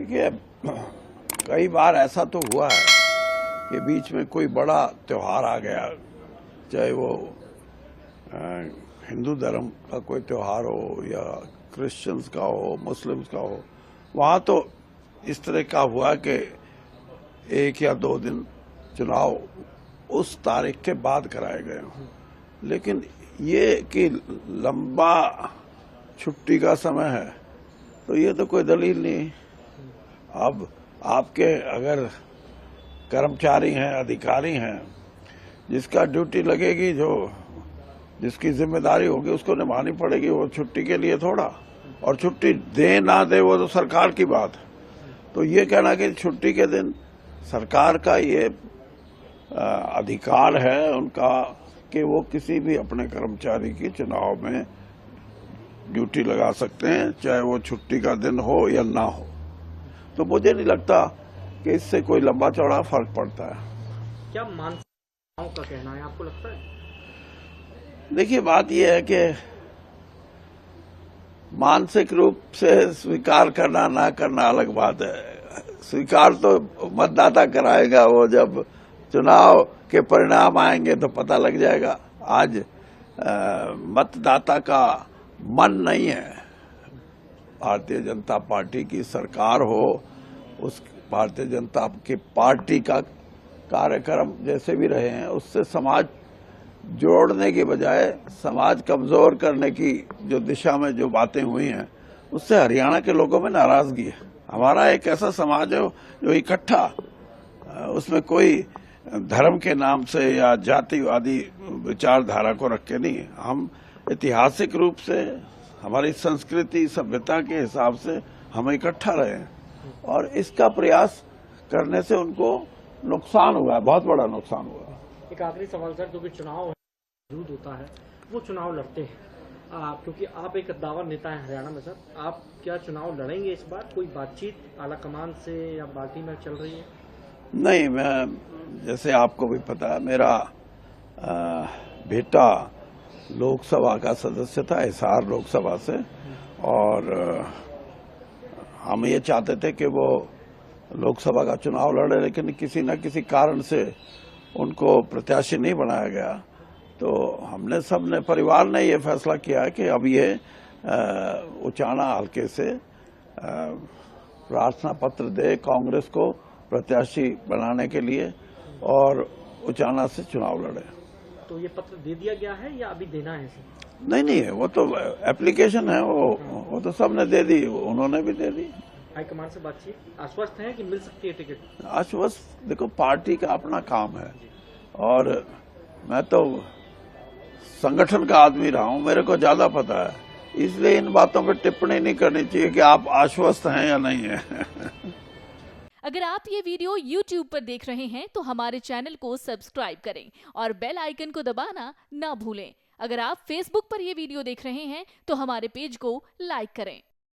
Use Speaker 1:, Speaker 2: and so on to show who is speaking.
Speaker 1: देखिए, कई बार ऐसा तो हुआ है कि बीच में कोई बड़ा त्योहार आ गया, चाहे वो हिंदू धर्म का कोई त्योहार हो या क्रिश्चियंस का हो, मुस्लिम्स का हो। वहाँ तो इस तरह का हुआ कि 1 या 2 दिन चुनाव उस तारीख के बाद कराए गए हों। लेकिन ये कि लंबा छुट्टी का समय है, तो ये तो कोई दलील नहीं। अब आपके अगर कर्मचारी हैं, अधिकारी हैं, जिसका ड्यूटी लगेगी, जिसकी जिम्मेदारी होगी, उसको निभानी पड़ेगी। वो छुट्टी के लिए थोड़ा, और छुट्टी दे ना दे वो तो सरकार की बात है। तो ये कहना कि छुट्टी के दिन सरकार का ये अधिकार है उनका कि वो किसी भी अपने कर्मचारी की चुनाव में ड्यूटी लगा सकते हैं, चाहे वो छुट्टी का दिन हो या ना हो। तो मुझे नहीं लगता कि इससे कोई लंबा चौड़ा फर्क पड़ता है।
Speaker 2: क्या मानसिक का कहना है, आपको लगता है?
Speaker 1: देखिए, बात यह है कि मानसिक रूप से स्वीकार करना ना करना अलग बात है। स्वीकार तो मतदाता कराएगा, वो जब चुनाव के परिणाम आएंगे तो पता लग जाएगा। आज मतदाता का मन नहीं है। भारतीय जनता पार्टी की सरकार हो, उस भारतीय जनता की पार्टी का कार्यक्रम जैसे भी रहे हैं, उससे समाज जोड़ने की बजाय समाज कमजोर करने की जो दिशा में जो बातें हुई हैं, उससे हरियाणा के लोगों में नाराजगी है। हमारा एक ऐसा समाज है जो इकट्ठा, उसमें कोई धर्म के नाम से या जातिवादी विचारधारा को रख के नहीं। हम ऐतिहासिक रूप से हमारी संस्कृति सभ्यता के हिसाब से हम इकट्ठा रहे हैं, और इसका प्रयास करने से उनको नुकसान हुआ है, बहुत बड़ा नुकसान हुआ है।
Speaker 2: एक आखिरी सवाल सर, क्योंकि चुनाव मौजूद होता है, वो चुनाव लड़ते हैं, क्योंकि आप एक दावा नेता हैं हरियाणा में सर, आप क्या चुनाव लड़ेंगे इस बार? कोई बातचीत आला कमान से या पार्टी में चल रही है?
Speaker 1: नहीं, मैं, जैसे आपको भी पता है, मेरा बेटा लोकसभा का सदस्य था, हिसार लोकसभा से, और हम ये चाहते थे कि वो लोकसभा का चुनाव लड़े, लेकिन किसी न किसी कारण से उनको प्रत्याशी नहीं बनाया गया। तो हमने सबने, परिवार ने ये फैसला किया कि अब ये उचाना हल्के से प्रार्थना पत्र दे कांग्रेस को प्रत्याशी बनाने के लिए, और उचाना से चुनाव लड़े।
Speaker 2: तो ये पत्र दे दिया गया है या अभी देना है सर?
Speaker 1: नहीं, वो तो एप्लीकेशन है, वो तो सबने दे दी, उन्होंने भी दे दी।
Speaker 2: हाईकमान से बातचीत, आश्वस्त है कि मिल सकती है टिकट?
Speaker 1: आश्वस्त, देखो, पार्टी का अपना काम है, और मैं तो संगठन का आदमी रहा हूं, मेरे को ज्यादा पता है, इसलिए इन बातों पर टिप्पणी नहीं करनी चाहिए कि आप आश्वस्त हैं या नहीं है।
Speaker 3: अगर आप ये वीडियो YouTube पर देख रहे हैं तो हमारे चैनल को सब्सक्राइब करें और बेल आइकन को दबाना ना भूलें। अगर आप Facebook पर ये वीडियो देख रहे हैं तो हमारे पेज को लाइक करें।